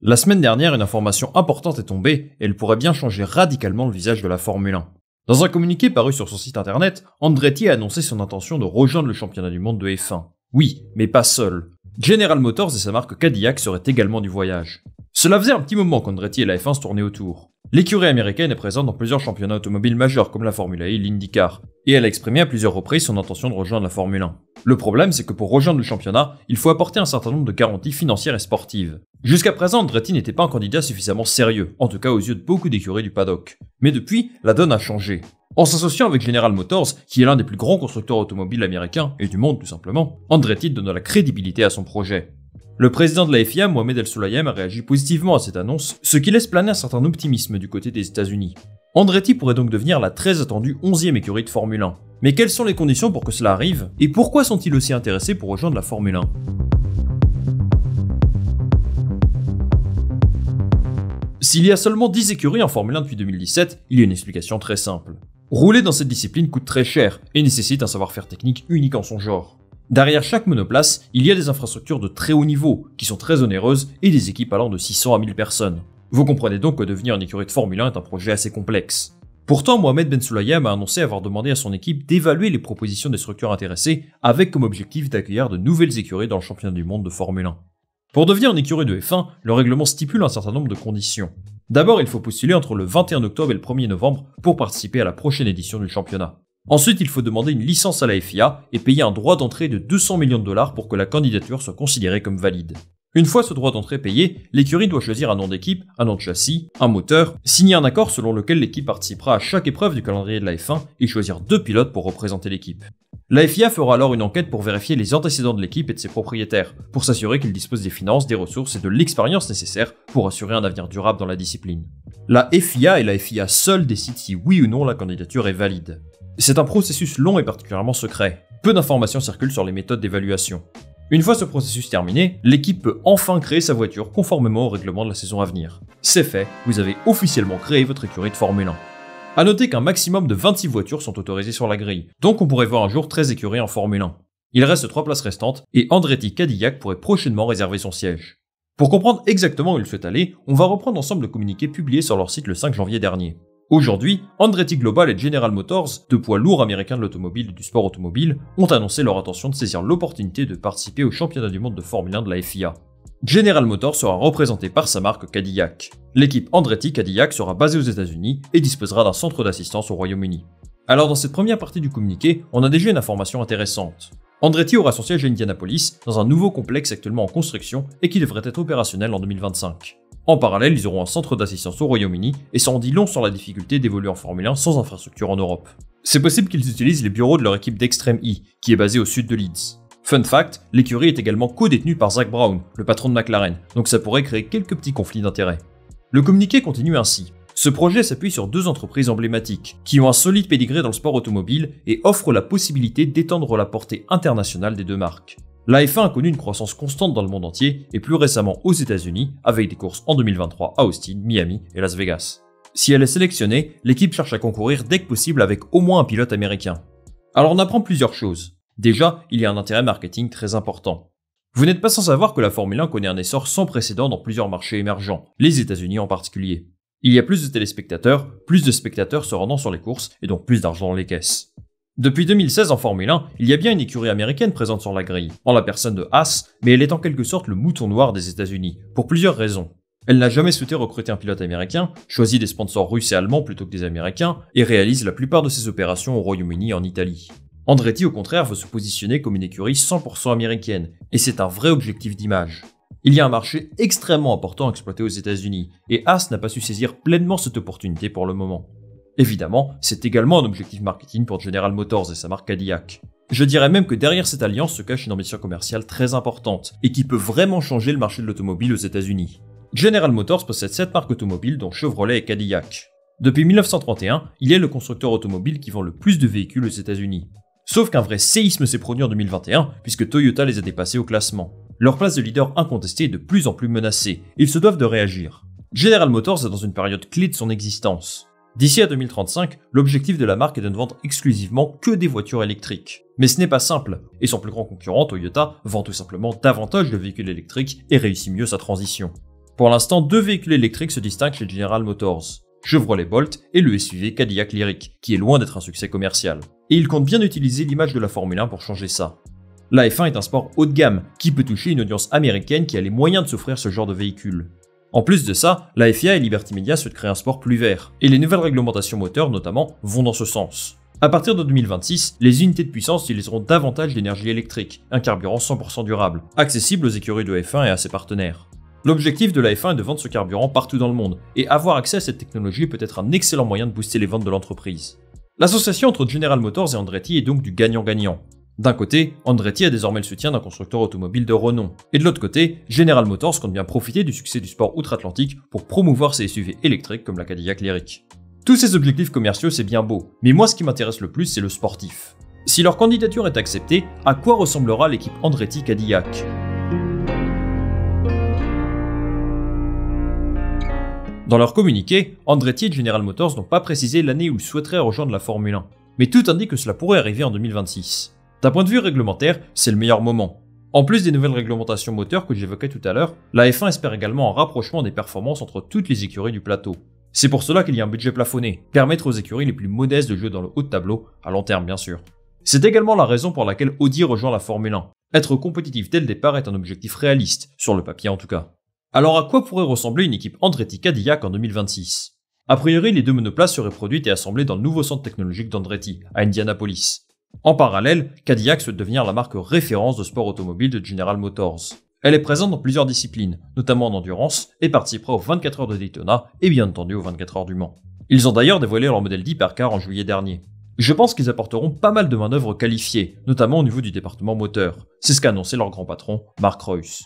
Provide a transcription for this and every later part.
La semaine dernière, une information importante est tombée et elle pourrait bien changer radicalement le visage de la Formule 1. Dans un communiqué paru sur son site internet, Andretti a annoncé son intention de rejoindre le championnat du monde de F1. Oui, mais pas seul. General Motors et sa marque Cadillac seraient également du voyage. Cela faisait un petit moment qu'Andretti et la F1 se tournaient autour. L'écurie américaine est présente dans plusieurs championnats automobiles majeurs comme la Formule E et l'IndyCar, et elle a exprimé à plusieurs reprises son intention de rejoindre la Formule 1. Le problème, c'est que pour rejoindre le championnat, il faut apporter un certain nombre de garanties financières et sportives. Jusqu'à présent, Andretti n'était pas un candidat suffisamment sérieux, en tout cas aux yeux de beaucoup d'écuries du paddock. Mais depuis, la donne a changé. En s'associant avec General Motors, qui est l'un des plus grands constructeurs automobiles américains, et du monde tout simplement, Andretti donne de la crédibilité à son projet. Le président de la FIA, Mohamed El Sulayem, a réagi positivement à cette annonce, ce qui laisse planer un certain optimisme du côté des États-Unis. Andretti pourrait donc devenir la très attendue 11e écurie de Formule 1. Mais quelles sont les conditions pour que cela arrive, et pourquoi sont-ils aussi intéressés pour rejoindre la Formule 1 ? S'il y a seulement 10 écuries en Formule 1 depuis 2017, il y a une explication très simple. Rouler dans cette discipline coûte très cher et nécessite un savoir-faire technique unique en son genre. Derrière chaque monoplace, il y a des infrastructures de très haut niveau, qui sont très onéreuses, et des équipes allant de 600 à 1000 personnes. Vous comprenez donc que devenir une écurie de Formule 1 est un projet assez complexe. Pourtant, Mohamed Ben Sulayem a annoncé avoir demandé à son équipe d'évaluer les propositions des structures intéressées, avec comme objectif d'accueillir de nouvelles écuries dans le championnat du monde de Formule 1. Pour devenir une écurie de F1, le règlement stipule un certain nombre de conditions. D'abord, il faut postuler entre le 21 octobre et le 1er novembre pour participer à la prochaine édition du championnat. Ensuite, il faut demander une licence à la FIA et payer un droit d'entrée de 200 millions de dollars pour que la candidature soit considérée comme valide. Une fois ce droit d'entrée payé, l'écurie doit choisir un nom d'équipe, un nom de châssis, un moteur, signer un accord selon lequel l'équipe participera à chaque épreuve du calendrier de la F1 et choisir 2 pilotes pour représenter l'équipe. La FIA fera alors une enquête pour vérifier les antécédents de l'équipe et de ses propriétaires, pour s'assurer qu'ils disposent des finances, des ressources et de l'expérience nécessaires pour assurer un avenir durable dans la discipline. La FIA et la FIA seule décident si oui ou non la candidature est valide. C'est un processus long et particulièrement secret. Peu d'informations circulent sur les méthodes d'évaluation. Une fois ce processus terminé, l'équipe peut enfin créer sa voiture conformément au règlement de la saison à venir. C'est fait, vous avez officiellement créé votre écurie de Formule 1. A noter qu'un maximum de 26 voitures sont autorisées sur la grille, donc on pourrait voir un jour 13 écuries en Formule 1. Il reste 3 places restantes, et Andretti Cadillac pourrait prochainement réserver son siège. Pour comprendre exactement où il souhaite aller, on va reprendre ensemble le communiqué publié sur leur site le 5 janvier dernier. Aujourd'hui, Andretti Global et General Motors, deux poids lourds américains de l'automobile et du sport automobile, ont annoncé leur intention de saisir l'opportunité de participer au championnat du monde de Formule 1 de la FIA. General Motors sera représenté par sa marque Cadillac. L'équipe Andretti Cadillac sera basée aux États-Unis et disposera d'un centre d'assistance au Royaume-Uni. Alors dans cette première partie du communiqué, on a déjà une information intéressante. Andretti aura son siège à Indianapolis, dans un nouveau complexe actuellement en construction et qui devrait être opérationnel en 2025. En parallèle, ils auront un centre d'assistance au Royaume-Uni et ça en dit long sur la difficulté d'évoluer en Formule 1 sans infrastructure en Europe. C'est possible qu'ils utilisent les bureaux de leur équipe d'Extreme E, qui est basée au sud de Leeds. Fun fact, l'écurie est également co-détenue par Zak Brown, le patron de McLaren, donc ça pourrait créer quelques petits conflits d'intérêts. Le communiqué continue ainsi. Ce projet s'appuie sur 2 entreprises emblématiques, qui ont un solide pédigré dans le sport automobile et offrent la possibilité d'étendre la portée internationale des 2 marques. La F1 a connu une croissance constante dans le monde entier et plus récemment aux États-Unis avec des courses en 2023 à Austin, Miami et Las Vegas. Si elle est sélectionnée, l'équipe cherche à concourir dès que possible avec au moins un pilote américain. Alors on apprend plusieurs choses. Déjà, il y a un intérêt marketing très important. Vous n'êtes pas sans savoir que la Formule 1 connaît un essor sans précédent dans plusieurs marchés émergents, les États-Unis en particulier. Il y a plus de téléspectateurs, plus de spectateurs se rendant sur les courses et donc plus d'argent dans les caisses. Depuis 2016 en Formule 1, il y a bien une écurie américaine présente sur la grille, en la personne de Haas, mais elle est en quelque sorte le mouton noir des États-Unis, pour plusieurs raisons. Elle n'a jamais souhaité recruter un pilote américain, choisit des sponsors russes et allemands plutôt que des Américains, et réalise la plupart de ses opérations au Royaume-Uni et en Italie. Andretti au contraire veut se positionner comme une écurie 100% américaine, et c'est un vrai objectif d'image. Il y a un marché extrêmement important à exploiter aux États-Unis, et Haas n'a pas su saisir pleinement cette opportunité pour le moment. Évidemment, c'est également un objectif marketing pour General Motors et sa marque Cadillac. Je dirais même que derrière cette alliance se cache une ambition commerciale très importante, et qui peut vraiment changer le marché de l'automobile aux États-Unis. General Motors possède 7 marques automobiles dont Chevrolet et Cadillac. Depuis 1931, il est le constructeur automobile qui vend le plus de véhicules aux États-Unis. Sauf qu'un vrai séisme s'est produit en 2021, puisque Toyota les a dépassés au classement. Leur place de leader incontesté est de plus en plus menacée, et ils se doivent de réagir. General Motors est dans une période clé de son existence. D'ici à 2035, l'objectif de la marque est de ne vendre exclusivement que des voitures électriques. Mais ce n'est pas simple, et son plus grand concurrent, Toyota, vend tout simplement davantage de véhicules électriques et réussit mieux sa transition. Pour l'instant, 2 véhicules électriques se distinguent chez General Motors. Chevrolet Bolt et le SUV Cadillac Lyriq, qui est loin d'être un succès commercial. Et ils comptent bien utiliser l'image de la Formule 1 pour changer ça. La F1 est un sport haut de gamme, qui peut toucher une audience américaine qui a les moyens de s'offrir ce genre de véhicule. En plus de ça, la FIA et Liberty Media souhaitent créer un sport plus vert, et les nouvelles réglementations moteurs notamment vont dans ce sens. À partir de 2026, les unités de puissance utiliseront davantage d'énergie électrique, un carburant 100% durable, accessible aux écuries de F1 et à ses partenaires. L'objectif de la F1 est de vendre ce carburant partout dans le monde, et avoir accès à cette technologie peut être un excellent moyen de booster les ventes de l'entreprise. L'association entre General Motors et Andretti est donc du gagnant-gagnant. D'un côté, Andretti a désormais le soutien d'un constructeur automobile de renom, et de l'autre côté, General Motors compte bien profiter du succès du sport outre-Atlantique pour promouvoir ses SUV électriques comme la Cadillac Lyriq. Tous ces objectifs commerciaux c'est bien beau, mais moi ce qui m'intéresse le plus c'est le sportif. Si leur candidature est acceptée, à quoi ressemblera l'équipe Andretti Cadillac ? Dans leur communiqué, Andretti et General Motors n'ont pas précisé l'année où ils souhaiteraient rejoindre la Formule 1, mais tout indique que cela pourrait arriver en 2026. D'un point de vue réglementaire, c'est le meilleur moment. En plus des nouvelles réglementations moteurs que j'évoquais tout à l'heure, la F1 espère également un rapprochement des performances entre toutes les écuries du plateau. C'est pour cela qu'il y a un budget plafonné, permettre aux écuries les plus modestes de jouer dans le haut de tableau, à long terme bien sûr. C'est également la raison pour laquelle Audi rejoint la Formule 1. Être compétitif dès le départ est un objectif réaliste, sur le papier en tout cas. Alors à quoi pourrait ressembler une équipe Andretti Cadillac en 2026 ? A priori, les 2 monoplaces seraient produites et assemblées dans le nouveau centre technologique d'Andretti, à Indianapolis. En parallèle, Cadillac souhaite devenir la marque référence de sport automobile de General Motors. Elle est présente dans plusieurs disciplines, notamment en endurance, et participera aux 24 heures de Daytona et bien entendu aux 24 heures du Mans. Ils ont d'ailleurs dévoilé leur modèle d'hypercar en juillet dernier. Je pense qu'ils apporteront pas mal de main-d'œuvre qualifiée, notamment au niveau du département moteur. C'est ce qu'a annoncé leur grand patron, Mark Reuss.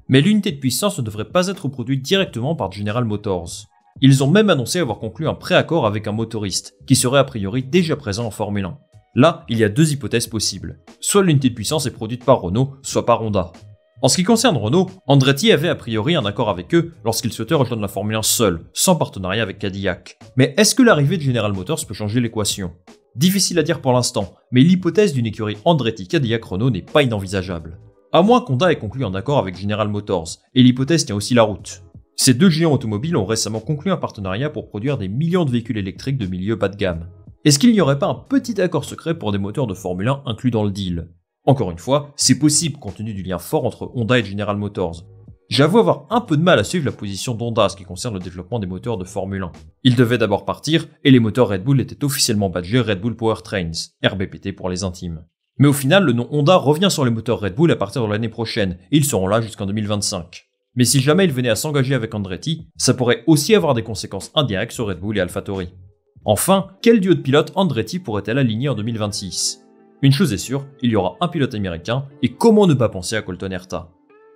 Mais l'unité de puissance ne devrait pas être produite directement par General Motors. Ils ont même annoncé avoir conclu un préaccord avec un motoriste, qui serait a priori déjà présent en Formule 1. Là, il y a 2 hypothèses possibles. Soit l'unité de puissance est produite par Renault, soit par Honda. En ce qui concerne Renault, Andretti avait a priori un accord avec eux lorsqu'il souhaitait rejoindre la Formule 1 seul, sans partenariat avec Cadillac. Mais est-ce que l'arrivée de General Motors peut changer l'équation ? Difficile à dire pour l'instant, mais l'hypothèse d'une écurie Andretti Cadillac Renault n'est pas inenvisageable. À moins qu'Honda ait conclu un accord avec General Motors, et l'hypothèse tient aussi la route. Ces 2 géants automobiles ont récemment conclu un partenariat pour produire des millions de véhicules électriques de milieu bas de gamme. Est-ce qu'il n'y aurait pas un petit accord secret pour des moteurs de Formule 1 inclus dans le deal ? Encore une fois, c'est possible compte tenu du lien fort entre Honda et General Motors. J'avoue avoir un peu de mal à suivre la position d'Honda en ce qui concerne le développement des moteurs de Formule 1. Ils devaient d'abord partir, et les moteurs Red Bull étaient officiellement badgés Red Bull Powertrains, RBPT pour les intimes. Mais au final, le nom Honda revient sur les moteurs Red Bull à partir de l'année prochaine, et ils seront là jusqu'en 2025. Mais si jamais ils venaient à s'engager avec Andretti, ça pourrait aussi avoir des conséquences indirectes sur Red Bull et AlphaTauri. Enfin, quel duo de pilotes Andretti pourrait-elle aligner en 2026 ? Une chose est sûre, il y aura un pilote américain, et comment ne pas penser à Colton Herta ?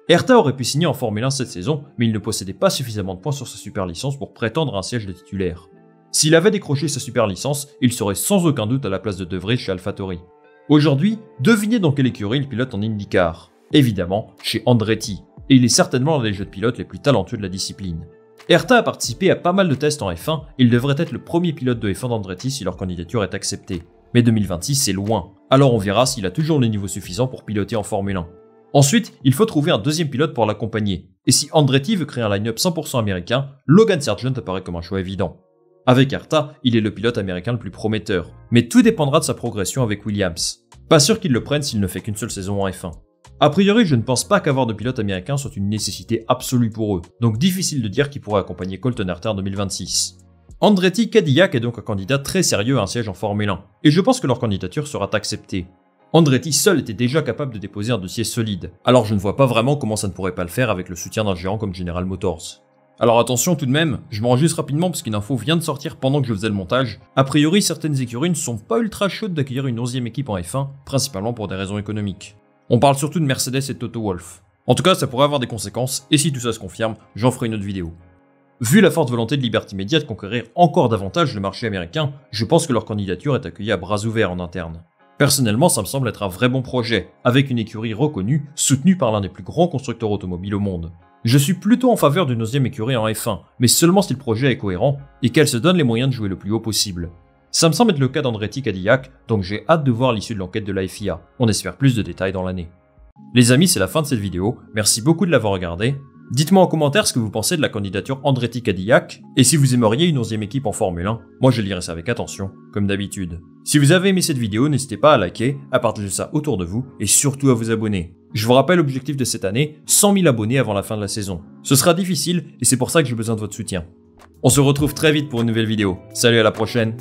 Herta aurait pu signer en Formule 1 cette saison, mais il ne possédait pas suffisamment de points sur sa super licence pour prétendre à un siège de titulaire. S'il avait décroché sa super licence, il serait sans aucun doute à la place de De Vries chez AlphaTauri. Aujourd'hui, devinez dans quelle écurie il pilote en IndyCar. Évidemment, chez Andretti, et il est certainement l'un des jeunes pilotes les plus talentueux de la discipline. Herta a participé à pas mal de tests en F1 et il devrait être le premier pilote de F1 d'Andretti si leur candidature est acceptée. Mais 2026 c'est loin, alors on verra s'il a toujours le niveau suffisant pour piloter en Formule 1. Ensuite, il faut trouver un deuxième pilote pour l'accompagner. Et si Andretti veut créer un line-up 100% américain, Logan Sargent apparaît comme un choix évident. Avec Herta, il est le pilote américain le plus prometteur, mais tout dépendra de sa progression avec Williams. Pas sûr qu'il le prenne s'il ne fait qu'une seule saison en F1. A priori, je ne pense pas qu'avoir de pilotes américains soit une nécessité absolue pour eux, donc difficile de dire qui pourrait accompagner Colton Herta en 2026. Andretti Cadillac est donc un candidat très sérieux à un siège en Formule 1, et je pense que leur candidature sera acceptée. Andretti seul était déjà capable de déposer un dossier solide, alors je ne vois pas vraiment comment ça ne pourrait pas le faire avec le soutien d'un géant comme General Motors. Alors attention tout de même, je m'enregistre rapidement parce qu'une info vient de sortir pendant que je faisais le montage. A priori, certaines écuries ne sont pas ultra chaudes d'accueillir une 11e équipe en F1, principalement pour des raisons économiques. On parle surtout de Mercedes et de Toto Wolff. En tout cas, ça pourrait avoir des conséquences, et si tout ça se confirme, j'en ferai une autre vidéo. Vu la forte volonté de Liberty Media de conquérir encore davantage le marché américain, je pense que leur candidature est accueillie à bras ouverts en interne. Personnellement, ça me semble être un vrai bon projet, avec une écurie reconnue, soutenue par l'un des plus grands constructeurs automobiles au monde. Je suis plutôt en faveur d'une 11e écurie en F1, mais seulement si le projet est cohérent et qu'elle se donne les moyens de jouer le plus haut possible. Ça me semble être le cas d'Andretti Cadillac, donc j'ai hâte de voir l'issue de l'enquête de la FIA. On espère plus de détails dans l'année. Les amis, c'est la fin de cette vidéo, merci beaucoup de l'avoir regardé. Dites-moi en commentaire ce que vous pensez de la candidature Andretti Cadillac, et si vous aimeriez une 11e équipe en Formule 1, moi je lirai ça avec attention, comme d'habitude. Si vous avez aimé cette vidéo, n'hésitez pas à liker, à partager ça autour de vous, et surtout à vous abonner. Je vous rappelle l'objectif de cette année, 100 000 abonnés avant la fin de la saison. Ce sera difficile, et c'est pour ça que j'ai besoin de votre soutien. On se retrouve très vite pour une nouvelle vidéo. Salut, à la prochaine.